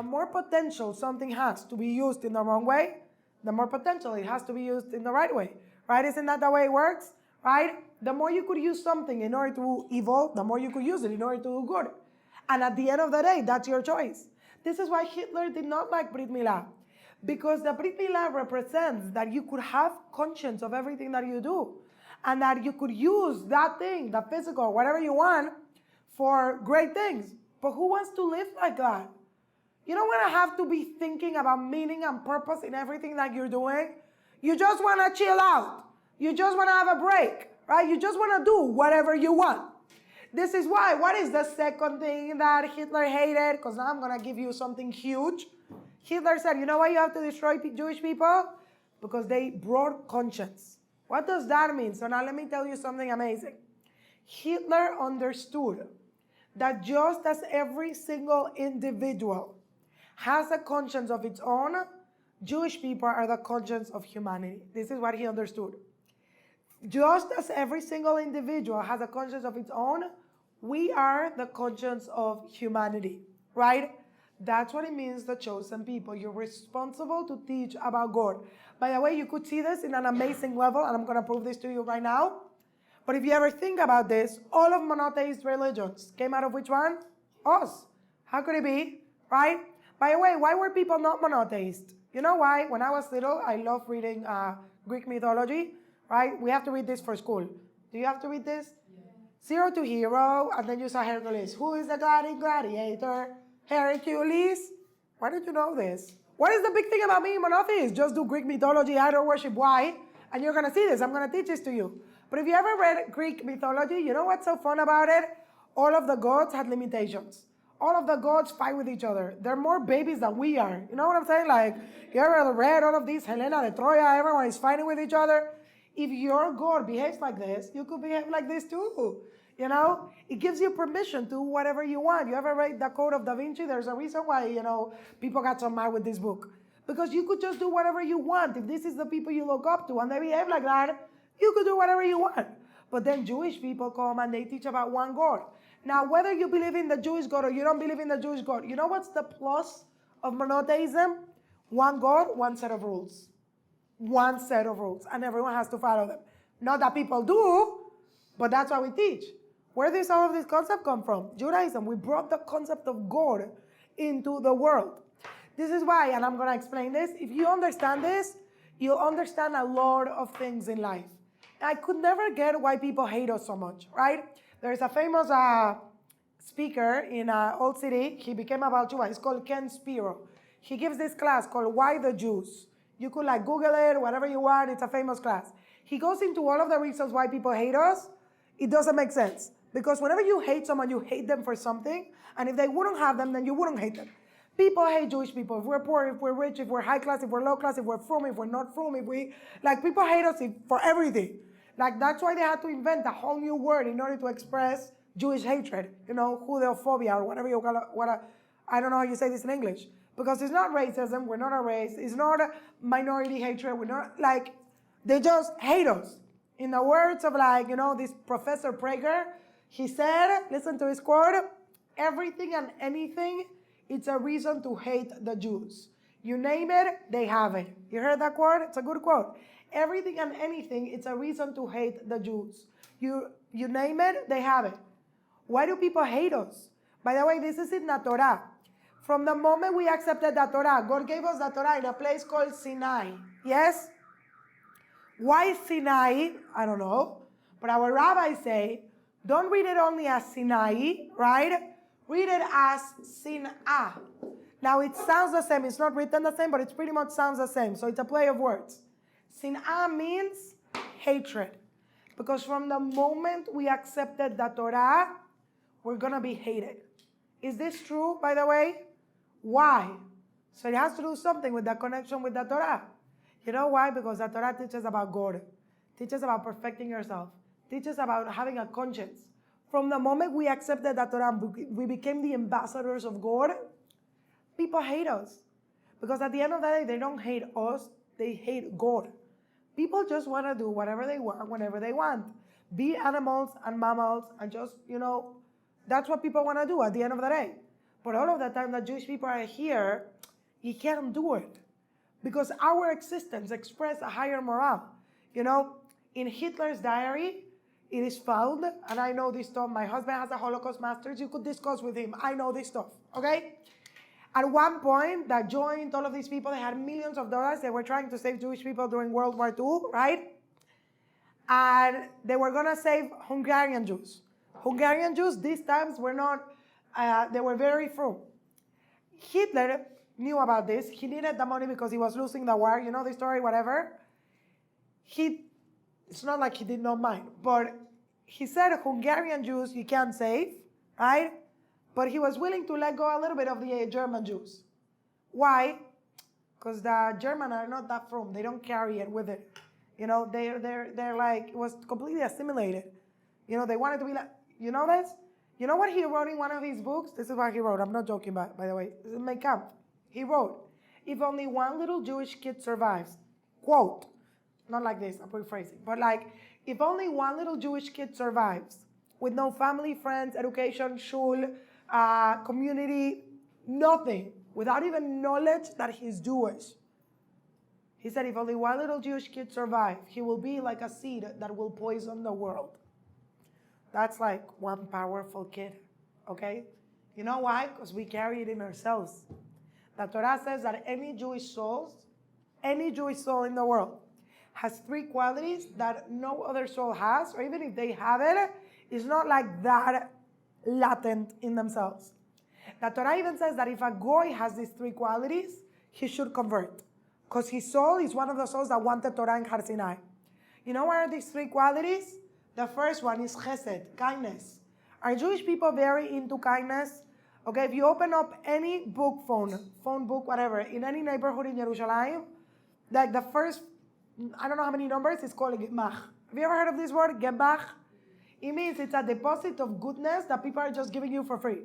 more potential something has to be used in the wrong way, the more potential it has to be used in the right way, right? Isn't that the way it works, right? The more you could use something in order to evil, the more you could use it in order to do good. And at the end of the day, that's your choice. This is why Hitler did not like Brit Milah, because the Brit Milah represents that you could have conscience of everything that you do, and that you could use that thing, the physical, whatever you want, for great things. But who wants to live like that? You don't want to have to be thinking about meaning and purpose in everything that you're doing. You just want to chill out. You just want to have a break, right? You just want to do whatever you want. This is why, what is the second thing that Hitler hated? Because now I'm going to give you something huge. Hitler said, you know why you have to destroy Jewish people? Because they brought conscience. What does that mean? So now let me tell you something amazing. Hitler understood that just as every single individual has a conscience of its own, Jewish people are the conscience of humanity. This is what he understood. Just as every single individual has a conscience of its own, we are the conscience of humanity, right? That's what it means, the chosen people. You're responsible to teach about God. By the way, you could see this in an amazing level, and I'm going to prove this to you right now. But if you ever think about this, all of monotheist religions came out of which one? Us. How could it be, right? By the way, why were people not monotheist? You know why? When I was little, I loved reading Greek mythology, right? We have to read this for school. Do you have to read this? Yeah. Zero to hero, and then you saw Hercules. Who is the gladiator? Hercules. Why did you know this? What is the big thing about being monotheist? Just do Greek mythology, idol worship. Why? And you're going to see this. I'm going to teach this to you. But if you ever read Greek mythology, you know what's so fun about it? All of the gods had limitations. All of the gods fight with each other. They're more babies than we are. You know what I'm saying? Like, you ever read all of these, Helena de Troya, everyone is fighting with each other? If your God behaves like this, you could behave like this too. You know? It gives you permission to do whatever you want. You ever read the Code of Da Vinci? There's a reason why, people got so mad with this book. Because you could just do whatever you want. If this is the people you look up to and they behave like that, you could do whatever you want. But then Jewish people come and they teach about one God. Now, whether you believe in the Jewish God or you don't believe in the Jewish God, you know what's the plus of monotheism? One God, one set of rules. One set of rules. And everyone has to follow them. Not that people do, but that's what we teach. Where does all of this concept come from? Judaism. We brought the concept of God into the world. This is why, and I'm going to explain this. If you understand this, you'll understand a lot of things in life. I could never get why people hate us so much, right? There's a famous speaker in Old City. He became a Baal Tshuva. He's called Ken Spiro. He gives this class called Why the Jews. You could Google it, whatever you want. It's a famous class. He goes into all of the reasons why people hate us. It doesn't make sense. Because whenever you hate someone, you hate them for something. And if they wouldn't have them, then you wouldn't hate them. People hate Jewish people. If we're poor, if we're rich, if we're high class, if we're low class, if we're from, if we're not from, people hate us for everything. That's why they had to invent a whole new word in order to express Jewish hatred. Judeophobia or whatever you call it. I don't know how you say this in English. Because it's not racism. We're not a race. It's not a minority hatred. We're not, they just hate us. In the words of, this Professor Prager, he said, listen to his quote, everything and anything, it's a reason to hate the Jews. You name it, they have it. You heard that quote? It's a good quote. Everything and anything, it's a reason to hate the Jews. You name it, they have it. Why do people hate us? By the way, this is in the Torah. From the moment we accepted the Torah, God gave us the Torah in a place called Sinai. Yes? Why Sinai? I don't know. But our rabbis say, don't read it only as Sinai, right? Read it as Sin'ah. Now it sounds the same. It's not written the same, but it pretty much sounds the same. So it's a play of words. Sin'ah means hatred. Because from the moment we accepted the Torah, we're going to be hated. Is this true, by the way? Why? So it has to do something with the connection with the Torah. You know why? Because the Torah teaches about God. Teaches about perfecting yourself. Teaches about having a conscience. From the moment we accepted the Torah, we became the ambassadors of God, people hate us. Because at the end of the day, they don't hate us, they hate God. People just want to do whatever they want, whenever they want. Be animals and mammals and just, that's what people want to do at the end of the day. But all of the time that Jewish people are here, you can't do it. Because our existence expresses a higher morale. You know, in Hitler's diary, it is found, and I know this stuff. My husband has a Holocaust master's. You could discuss with him. I know this stuff, okay? At one point, that joined all of these people, they had millions of dollars. They were trying to save Jewish people during World War II, right? And they were going to save Hungarian Jews. Hungarian Jews, these times, were not, they were very few. Hitler knew about this. He needed the money because he was losing the war. You know the story, whatever. It's not like he did not mind, but he said Hungarian Jews you can't save, right? But he was willing to let go a little bit of the German Jews. Why? Because the Germans are not that firm. They don't carry it with it. You know, they're like, it was completely assimilated. You know, they wanted to be like, you know this? You know what he wrote in one of his books? This is what he wrote. I'm not joking, by the way. This is Mein Kampf. He wrote, if only one little Jewish kid survives, quote, not like this, I'm paraphrasing, but like, if only one little Jewish kid survives with no family, friends, education, shul, community, nothing, without even knowledge that he's Jewish. He said, if only one little Jewish kid survives, he will be like a seed that will poison the world. That's like one powerful kid, okay? You know why? Because we carry it in ourselves. The Torah says that any Jewish soul in the world, has three qualities that no other soul has, or even if they have it, it's not like that latent in themselves. The Torah even says that if a goy has these three qualities, he should convert. Because his soul is one of the souls that wanted Torah and Har Sinai. You know what are these three qualities? The first one is chesed, kindness. Are Jewish people very into kindness? Okay, if you open up any book, phone book, whatever, in any neighborhood in Jerusalem, like the first, I don't know how many numbers, it's called gemach. Have you ever heard of this word, gemach? It means it's a deposit of goodness that people are just giving you for free.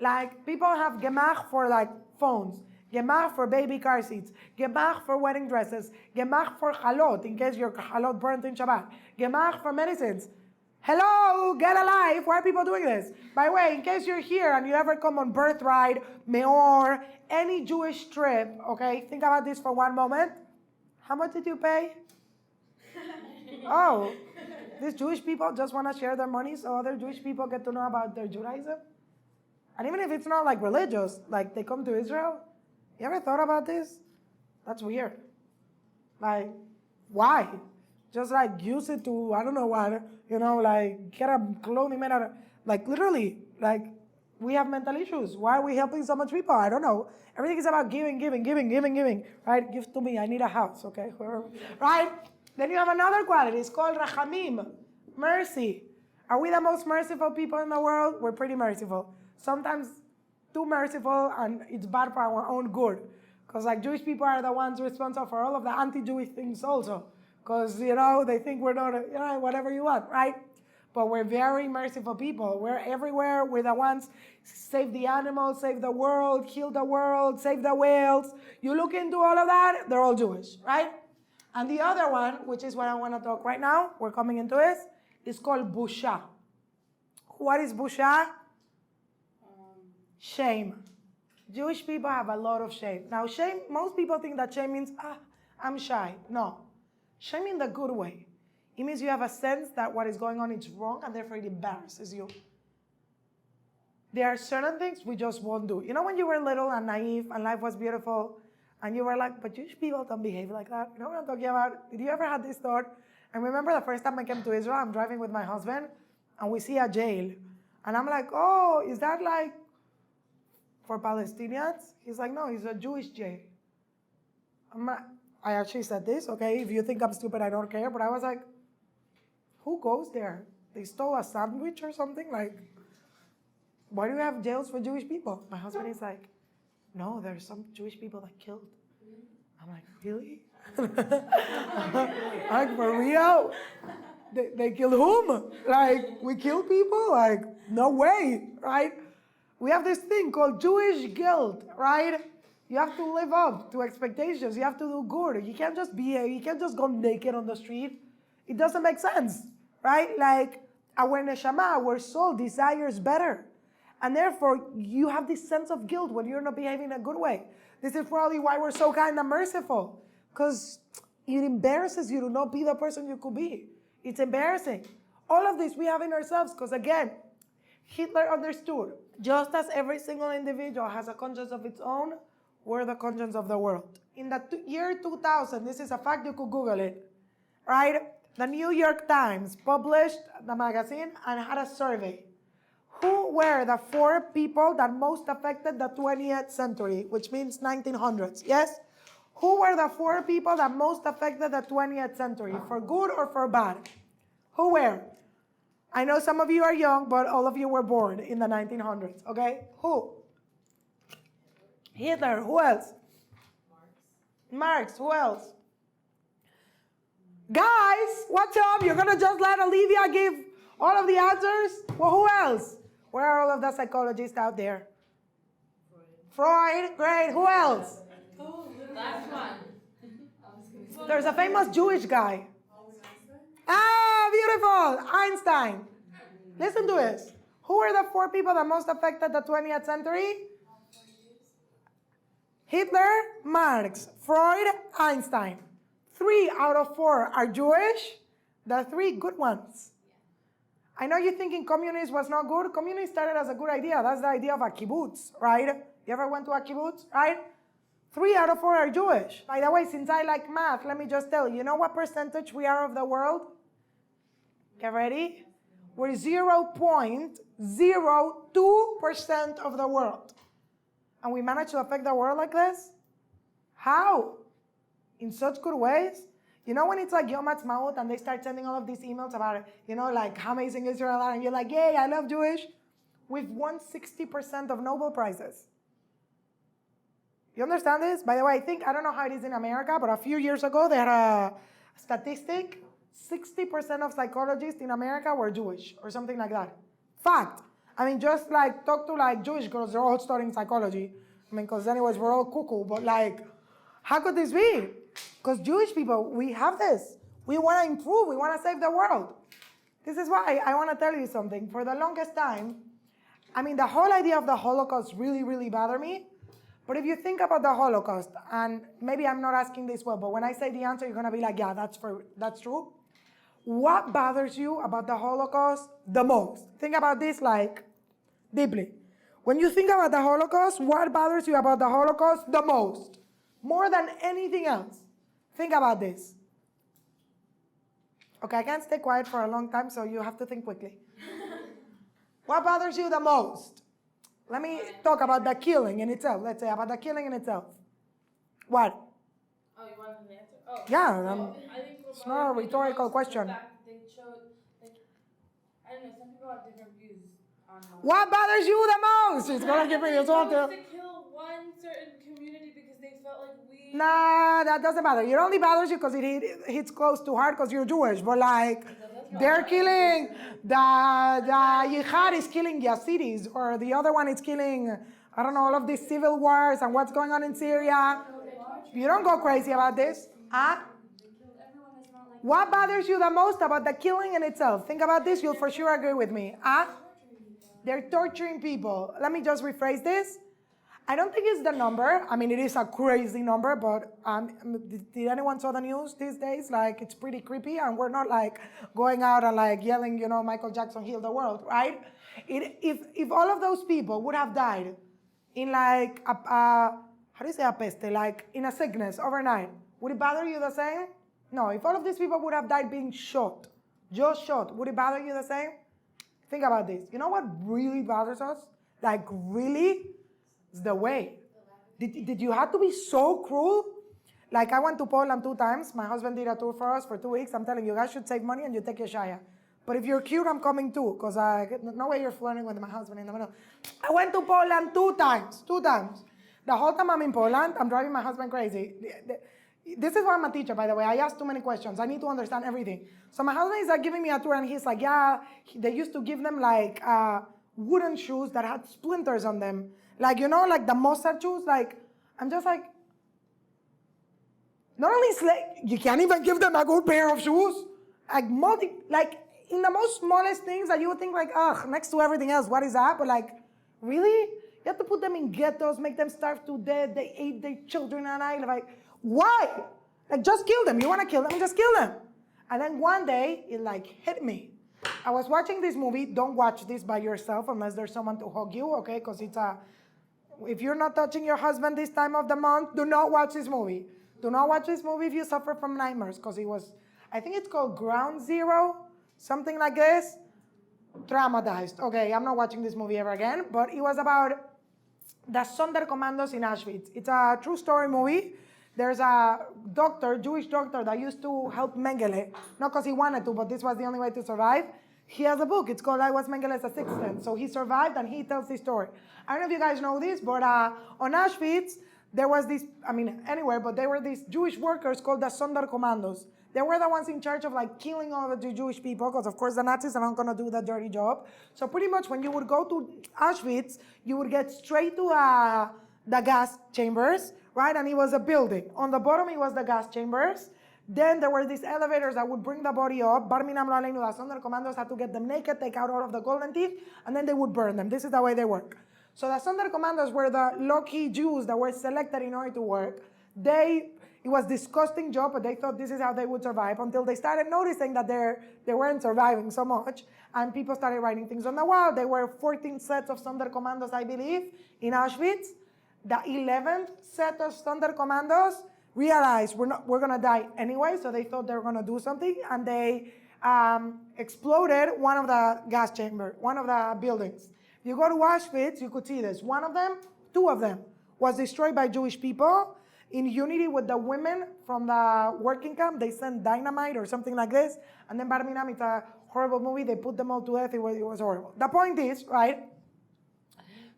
Like, people have gemach for like phones, gemach for baby car seats, gemach for wedding dresses, gemach for halot, in case your halot burnt in Shabbat, gemach for medicines. Hello, get alive. Why are people doing this? By the way, in case you're here and you ever come on Birthright, Meor, any Jewish trip, okay, think about this for one moment. How much did you pay? Oh, these Jewish people just want to share their money so other Jewish people get to know about their Judaism? And even if it's not like religious, like they come to Israel, you ever thought about this? That's weird. Like, why? Just like use it to, I don't know what, you know, like get a clothing made out of, like literally, like we have mental issues. Why are we helping so much people? I don't know. Everything is about giving, right? Give to me, I need a house, okay? Right? Then you have another quality, it's called rachamim, mercy. Are we the most merciful people in the world? We're pretty merciful. Sometimes too merciful, and it's bad for our own good. Because like Jewish people are the ones responsible for all of the anti-Jewish things also. Because, you know, they think we're not, you know, whatever you want, right? But we're very merciful people. We're everywhere. We're the ones, save the animals, save the world, heal the world, save the whales. You look into all of that, they're all Jewish, right? And the other one, which is what I want to talk right now, we're coming into it, is called busha. What is busha? Shame. Jewish people have a lot of shame. Now, shame, most people think that shame means, I'm shy. No. Shame in the good way. It means you have a sense that what is going on is wrong and therefore it embarrasses you. There are certain things we just won't do. You know when you were little and naive and life was beautiful and you were like, but Jewish people don't behave like that. You know what I'm talking about? Did you ever have this thought? And remember the first time I came to Israel, I'm driving with my husband and we see a jail. And I'm like, oh, is that like for Palestinians? He's like, no, it's a Jewish jail. I actually said this, okay? If you think I'm stupid, I don't care. But I was like, who goes there? They stole a sandwich or something? Like, why do you have jails for Jewish people? My husband is like, no, there's some Jewish people that killed. I'm like, really? Like, for real? They killed whom? Like, we kill people? Like, no way, right? We have this thing called Jewish guilt, right? You have to live up to expectations. You have to do good. You can't just you can't just go naked on the street. It doesn't make sense, right? Like our neshama, our soul desires better. And therefore, you have this sense of guilt when you're not behaving in a good way. This is probably why we're so kind and merciful. Because it embarrasses you to not be the person you could be. It's embarrassing. All of this we have in ourselves because, again, Hitler understood, just as every single individual has a conscience of its own, we're the conscience of the world. In the year 2000, this is a fact, you could Google it, right? The New York Times published the magazine and had a survey. Who were the 4 people that most affected the 20th century, which means 1900s, yes? Who were the 4 people that most affected the 20th century, for good or for bad? Who were? I know some of you are young, but all of you were born in the 1900s, okay? Who? Hitler. Who else? Marx. Who else? Guys, what's up? You're going to just let Olivia give all of the answers? Well, who else? Where are all of the psychologists out there? Freud. Great. Who else? Last one. There's a famous Jewish guy. Ah, beautiful. Einstein. Listen to this. Who were the 4 people that most affected the 20th century? Hitler, Marx, Freud, Einstein. 3 out of 4 are Jewish. The 3 good ones. I know you're thinking communism was not good. Communism started as a good idea. That's the idea of a kibbutz, right? You ever went to a kibbutz, right? 3 out of 4 are Jewish. By the way, since I like math, let me just tell you, you know what percentage we are of the world? Get ready? We're 0.02% of the world. And we manage to affect the world like this? How? In such good ways? You know when it's like Yom Ha'atzmaut and they start sending all of these emails about it, you know, like how amazing Israel are, and you're like, yay, I love Jewish. We've won 60% of Nobel Prizes. You understand this? By the way, I don't know how it is in America, but a few years ago they had a statistic. 60% of psychologists in America were Jewish or something like that. Fact. I mean, just like talk to like Jewish girls, they're all studying psychology. I mean, because anyways, we're all cuckoo, but like, how could this be? Because Jewish people, we have this. We want to improve. We want to save the world. This is why I want to tell you something. For the longest time, I mean, the whole idea of the Holocaust really, really bothered me. But if you think about the Holocaust, and maybe I'm not asking this well, but when I say the answer, you're going to be like, yeah, that's true. What bothers you about the Holocaust the most? Think about this like deeply. When you think about the Holocaust, what bothers you about the Holocaust the most? More than anything else. Think about this. Okay, I can't stay quiet for a long time, so you have to think quickly. What bothers you the most? Let me talk about the killing in itself. Let's say about the killing in itself. What? Oh, you wanted an answer? Oh. Yeah, I think it's not a rhetorical question. The fact that they chose, like, I don't know, some people have different views on how. What bothers you the most? She's gonna give me this They one chose too. to kill one certain community because they felt like we. Nah, that doesn't matter. It only bothers you because it hits close to heart because you're Jewish. But like, they're killing, the jihad is killing Yazidis, or the other one is killing, I don't know, all of these civil wars and what's going on in Syria. You don't go crazy about this. Huh? What bothers you the most about the killing in itself? Think about this, you'll for sure agree with me. Huh? They're torturing people. Let me just rephrase this. I don't think it's the number. I mean, it is a crazy number, but did anyone saw the news these days? Like, it's pretty creepy, and we're not like going out and like yelling, you know, Michael Jackson healed the world, right? If all of those people would have died in like how do you say a peste? Like in a sickness overnight, would it bother you the same? No. If all of these people would have died being shot, just shot, would it bother you the same? Think about this. You know what really bothers us? Like really? It's the way. Did you have to be so cruel? Like I went to Poland 2 times. My husband did a tour for us for 2 weeks. I'm telling you, guys should save money and you take your shaya. But if you're cute, I'm coming too. Because no way you're flirting with my husband in the middle. I went to Poland 2 times. 2 times. The whole time I'm in Poland, I'm driving my husband crazy. This is why I'm a teacher, by the way. I ask too many questions. I need to understand everything. So my husband is like giving me a tour and he's like, yeah, they used to give them like wooden shoes that had splinters on them. Like, you know, like the Mozart shoes. Like, I'm just like, not only is like, you can't even give them a good pair of shoes. Like in the most smallest things that you would think like, ugh, next to everything else, what is that? But like, Really? You have to put them in ghettos, make them starve to death. They ate their children and I like, why? Like, just kill them. You want to kill them? Just kill them. And then one day, it like hit me. I was watching this movie. Don't watch this by yourself unless there's someone to hug you, okay? Because if you're not touching your husband this time of the month, do not watch this movie. Do not watch this movie if you suffer from nightmares, because I think it's called Ground Zero, something like this. Traumatized. Okay, I'm not watching this movie ever again, but it was about the Sonderkommandos in Auschwitz. It's a true story movie. There's a doctor, Jewish doctor, that used to help Mengele, not because he wanted to, but this was the only way to survive. He has a book. It's called I Was Mengele's Assistant. So he survived and he tells this story. I don't know if you guys know this, but on Auschwitz, there was this, anywhere, but there were these Jewish workers called the Sonderkommandos. They were the ones in charge of like killing all of the Jewish people, because of course the Nazis are not going to do the dirty job. So pretty much when you would go to Auschwitz, you would get straight to the gas chambers, right? And it was a building. On the bottom, it was the gas chambers. Then there were these elevators that would bring the body up. Bar Minam Lo Aleinu, the Sonderkommandos had to get them naked, take out all of the golden teeth, and then they would burn them. This is the way they work. So the Sonderkommandos were the lucky Jews that were selected in order to work. It was a disgusting job, but they thought this is how they would survive until they started noticing that they weren't surviving so much. And people started writing things on the wall. There were 14 sets of Sonderkommandos, I believe, in Auschwitz. The 11th set of Sonderkommandos realized we're going to die anyway, so they thought they were going to do something, and they exploded one of the gas chambers, one of the buildings. If you go to Auschwitz, you could see this. Two of them was destroyed by Jewish people. In unity with the women from the working camp, they sent dynamite or something like this. And then Bar Minam, it's a horrible movie. They put them all to death. It was horrible. The point is, right?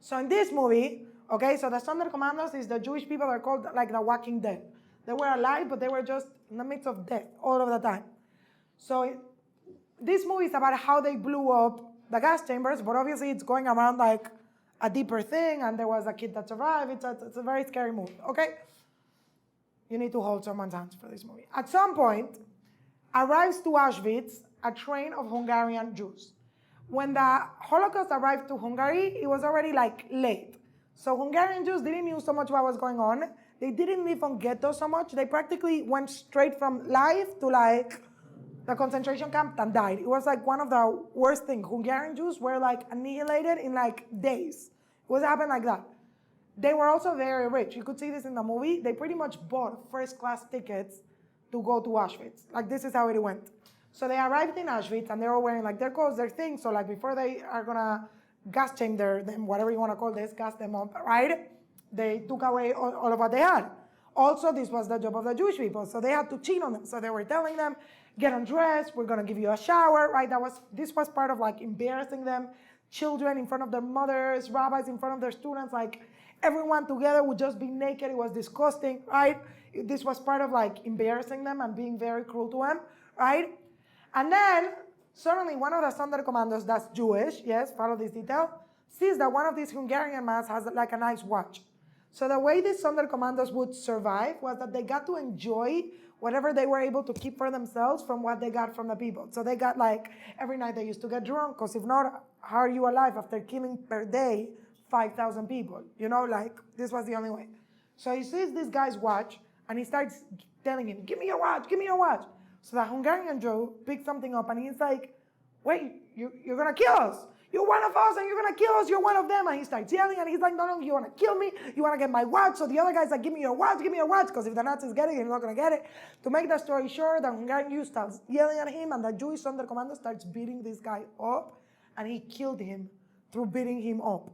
So in this movie, okay, so the Sonderkommandos is the Jewish people that are called like the Walking Dead. They were alive, but they were just in the midst of death all of the time. So this movie is about how they blew up the gas chambers, but obviously it's going around like a deeper thing, and there was a kid that survived. It's a very scary movie, okay? You need to hold someone's hands for this movie. At some point, arrives to Auschwitz a train of Hungarian Jews. When the Holocaust arrived to Hungary, it was already like late. So Hungarian Jews didn't know so much what was going on. They didn't live on ghettos so much. They practically went straight from life to like the concentration camp and died. It was like one of the worst things. Hungarian Jews were like annihilated in like days. It was happened like that. They were also very rich. You could see this in the movie. They pretty much bought first-class tickets to go to Auschwitz. Like, this is how it went. So they arrived in Auschwitz, and they were wearing, like, their clothes, their things. So, like, before they are going to gas chamber them, whatever you want to call this, gas them up, right? They took away all of what they had. Also, this was the job of the Jewish people. So they had to cheat on them. So they were telling them, get undressed, we're going to give you a shower, right? This was part of, like, embarrassing them. Children in front of their mothers, rabbis in front of their students, like, everyone together would just be naked. It was disgusting, right? This was part of like embarrassing them and being very cruel to them, right? And then suddenly one of the Sonderkommandos that's Jewish, yes, follow this detail, sees that one of these Hungarian men has like a nice watch. So the way these Sonderkommandos would survive was that they got to enjoy whatever they were able to keep for themselves from what they got from the people. So they got like, every night they used to get drunk, because if not, how are you alive after killing per day 5,000 people, like this was the only way. So he sees this guy's watch and he starts telling him, give me your watch, give me your watch. So the Hungarian Jew picks something up and he's like, wait, you're gonna kill us. You're one of us and you're gonna kill us, you're one of them. And he starts yelling and he's like, no, you wanna kill me, you wanna get my watch. So the other guy's like, give me your watch, because if the Nazis get it, you're not gonna get it. To make the story short, the Hungarian Jew starts yelling at him and the Jewish Sonderkommando starts beating this guy up, and he killed him through beating him up.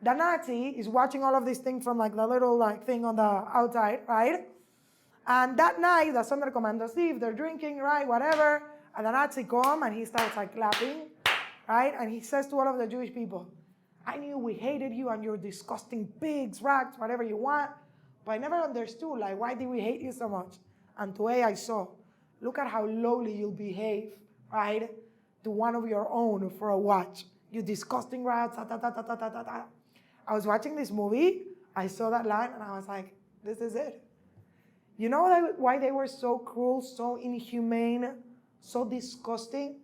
The Nazi is watching all of these things from like the little like thing on the outside, right? And that night, the Sonderkommandos leave, they're drinking, right, whatever. And the Nazi come and he starts like clapping, right? And he says to all of the Jewish people, I knew we hated you and you're disgusting pigs, rats, whatever you want. But I never understood, like, why did we hate you so much? And today I saw, look at how lowly you'll behave, right? To one of your own for a watch. You disgusting rats, ta ta ta ta ta ta ta. I was watching this movie, I saw that line, and I was like, this is it. You know why they were so cruel, so inhumane, so disgusting?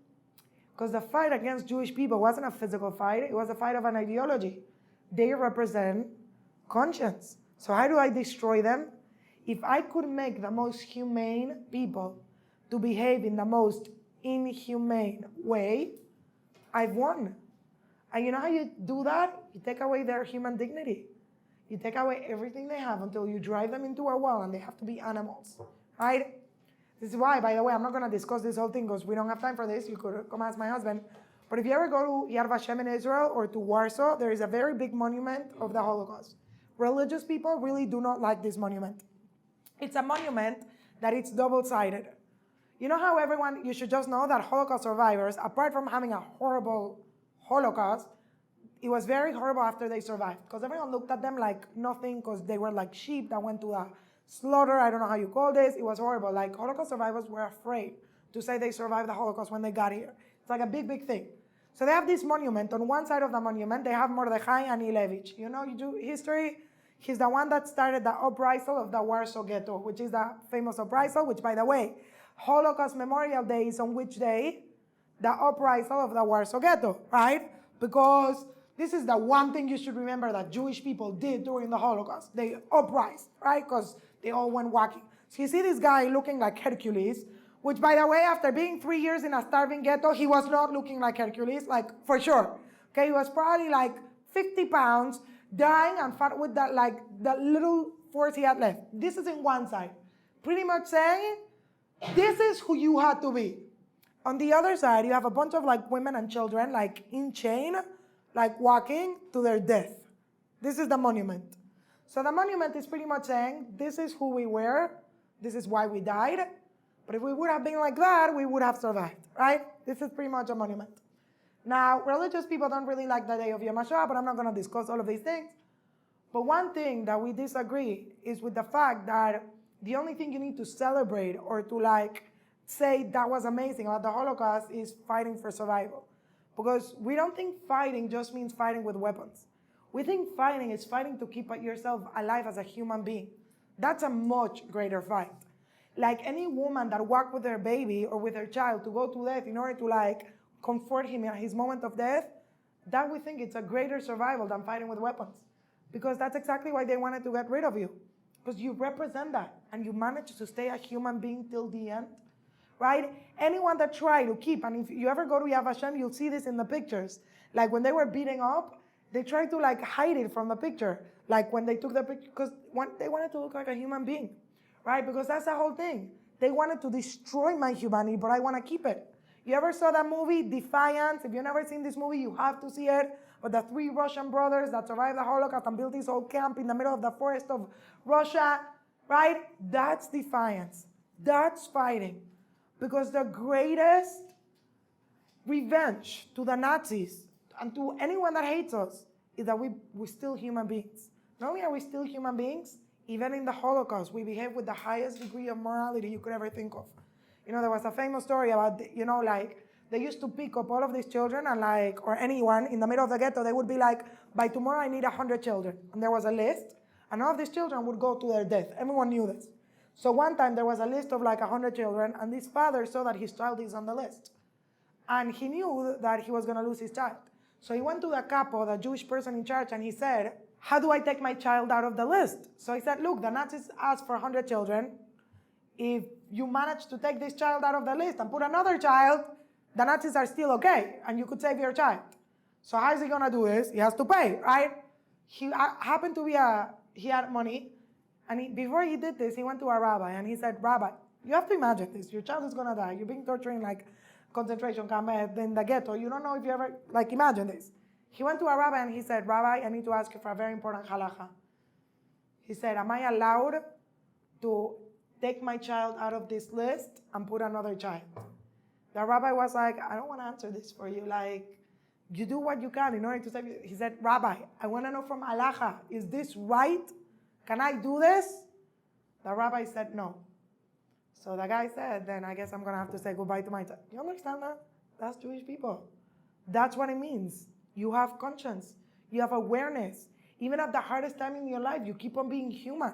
Because the fight against Jewish people wasn't a physical fight, it was a fight of an ideology. they represent conscience. So how do I destroy them? If I could make the most humane people to behave in the most inhumane way, I've won. And you know how you do that? You take away their human dignity. You take away everything they have until you drive them into a wall and they have to be animals, right? This is why, by the way, I'm not going to discuss this whole thing because we don't have time for this. You could come ask my husband. But if you ever go to Yad Vashem in Israel or to Warsaw, there is a very big monument of the Holocaust. Religious people really do not like this monument. It's a monument that it's double-sided. You know how everyone, you should just know that Holocaust survivors, apart from having a horrible Holocaust, it was very horrible after they survived. Because everyone looked at them like nothing, because they were like sheep that went to a slaughter. I don't know how you call this. It was horrible. Like Holocaust survivors were afraid to say they survived the Holocaust when they got here. It's like a big, big thing. So they have this monument. On one side of the monument, they have Mordechai Anilevich. You know, you do history. He's the one that started the uprisal of the Warsaw Ghetto, which is the famous uprisal, which, by the way, Holocaust Memorial Day is on which day? The uprisal of the Warsaw Ghetto, right? Because this is the one thing you should remember that Jewish people did during the Holocaust. They uprised, right? Because they all went walking. So you see this guy looking like Hercules, which, by the way, after being 3 years in a starving ghetto, he was not looking like Hercules, like, for sure. Okay, he was probably like 50 pounds, dying and fat with that, like, the little force he had left. This is in one side. Pretty much saying, this is who you had to be. On the other side, you have a bunch of, like, women and children, like, in chain, like, walking to their death. This is the monument. So the monument is pretty much saying, this is who we were, this is why we died, but if we would have been like that, we would have survived, right? This is pretty much a monument. Now, religious people don't really like the day of Yom HaShoah, but I'm not going to discuss all of these things. But one thing that we disagree is with the fact that the only thing you need to celebrate or to, like, say that was amazing about the Holocaust is fighting for survival. Because we don't think fighting just means fighting with weapons. We think fighting is fighting to keep yourself alive as a human being. That's a much greater fight. Like any woman that walked with her baby or with her child to go to death in order to, like, comfort him in his moment of death, that we think it's a greater survival than fighting with weapons. Because that's exactly why they wanted to get rid of you. Because you represent that and you managed to stay a human being till the end. Right? Anyone that tried to keep, and if you ever go to Yad Vashem, you'll see this in the pictures. Like when they were beating up, they tried to, like, hide it from the picture. Like when they took the picture, because they wanted to look like a human being. Right? Because that's the whole thing. They wanted to destroy my humanity, but I want to keep it. You ever saw that movie, Defiance? If you've never seen this movie, you have to see it. With the 3 Russian brothers that survived the Holocaust and built this whole camp in the middle of the forest of Russia. Right? That's defiance. That's fighting. Because the greatest revenge to the Nazis and to anyone that hates us is that we're still human beings. Not only are we still human beings, even in the Holocaust, we behave with the highest degree of morality you could ever think of. You know, there was a famous story about, you know, like, they used to pick up all of these children and, like, or anyone in the middle of the ghetto, they would be like, by tomorrow I need 100 children. And there was a list, and all of these children would go to their death. Everyone knew this. So one time there was a list of like 100 children, and this father saw that his child is on the list. And he knew that he was going to lose his child. So he went to the capo, the Jewish person in charge, and he said, how do I take my child out of the list? So he said, look, the Nazis asked for 100 children. If you manage to take this child out of the list and put another child, the Nazis are still okay, and you could save your child. So how is he going to do this? He has to pay, right? He happened to be he had money. And before he did this, he went to a rabbi and he said, Rabbi, you have to imagine this. Your child is going to die. You're being tortured in, like, concentration camp in the ghetto. You don't know if you ever, like, imagine this. He went to a rabbi and he said, Rabbi, I need to ask you for a very important halacha. He said, am I allowed to take my child out of this list and put another child? The rabbi was like, I don't want to answer this for you. Like, you do what you can in order to save you. He said, Rabbi, I want to know from halacha, is this right? Can I do this? The rabbi said no. So the guy said, then I guess I'm going to have to say goodbye to my child. You understand that? That's Jewish people. That's what it means. You have conscience. You have awareness. Even at the hardest time in your life, you keep on being human.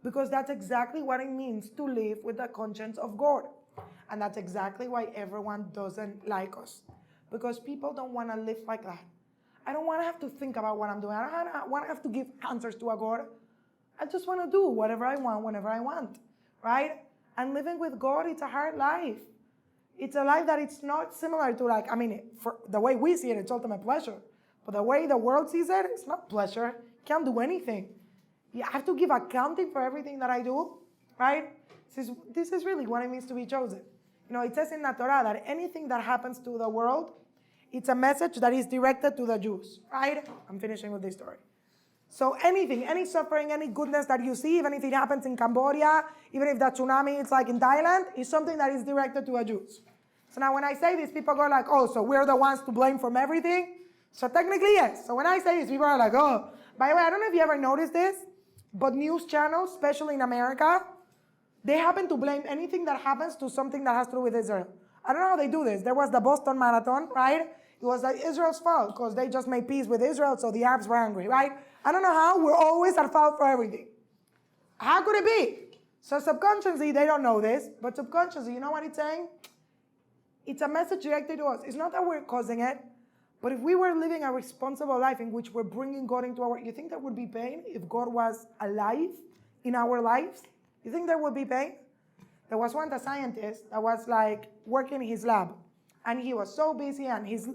Because that's exactly what it means to live with the conscience of God. And that's exactly why everyone doesn't like us. Because people don't want to live like that. I don't want to have to think about what I'm doing. I don't want to have to give answers to a God. I just want to do whatever I want, whenever I want, right? And living with God, it's a hard life. It's a life that it's not similar to for the way we see it, it's ultimate pleasure. But the way the world sees it, it's not pleasure. Can't do anything. You have to give accounting for everything that I do, right? This is really what it means to be chosen. It says in the Torah that anything that happens to the world, it's a message that is directed to the Jews, right? I'm finishing with this story. So anything, any suffering, any goodness that you see, even if it happens in Cambodia, even if the tsunami is like in Thailand, is something that is directed to the Jews. So now when I say this, people go like, oh, so we're the ones to blame from everything? So technically, yes. So when I say this, people are like, oh. By the way, I don't know if you ever noticed this, but news channels, especially in America, they happen to blame anything that happens to something that has to do with Israel. I don't know how they do this. There was the Boston Marathon, right? It was like Israel's fault because they just made peace with Israel, so the Arabs were angry, right? I don't know how. We're always at fault for everything. How could it be? So subconsciously, they don't know this, but subconsciously, you know what it's saying? It's a message directed to us. It's not that we're causing it, but if we were living a responsible life in which we're bringing God into our... You think there would be pain if God was alive in our lives? You think there would be pain? There was one scientist that was like working in his lab, and he was so busy, and his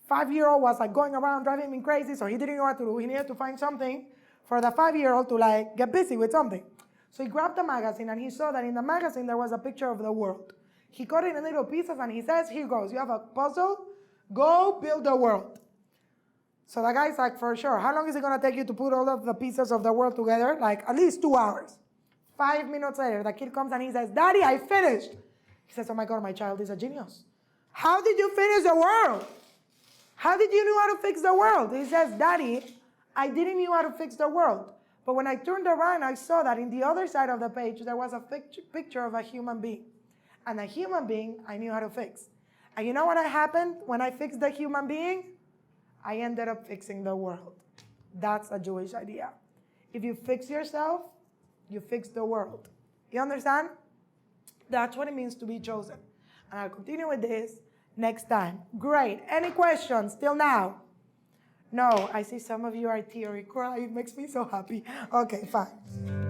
5-year-old was like going around driving me crazy, so he didn't know what to do. He needed to find something for the 5-year-old to like get busy with something. So he grabbed a magazine, and he saw that in the magazine there was a picture of the world. He cut it in little pieces, and he says, here goes, you have a puzzle, go build the world. So the guy's like, for sure, how long is it going to take you to put all of the pieces of the world together? Like at least 2 hours. 5 minutes later, the kid comes and he says, Daddy, I finished. He says, oh my God, my child is a genius. How did you finish the world? How did you know how to fix the world? He says, Daddy, I didn't know how to fix the world. But when I turned around, I saw that in the other side of the page, there was a picture of a human being. And a human being, I knew how to fix. And you know what happened when I fixed the human being? I ended up fixing the world. That's a Jewish idea. If you fix yourself, you fix the world. You understand? That's what it means to be chosen. And I'll continue with this next time. Great. Any questions till now? No, I see some of you are teary crying. It makes me so happy. Okay, fine.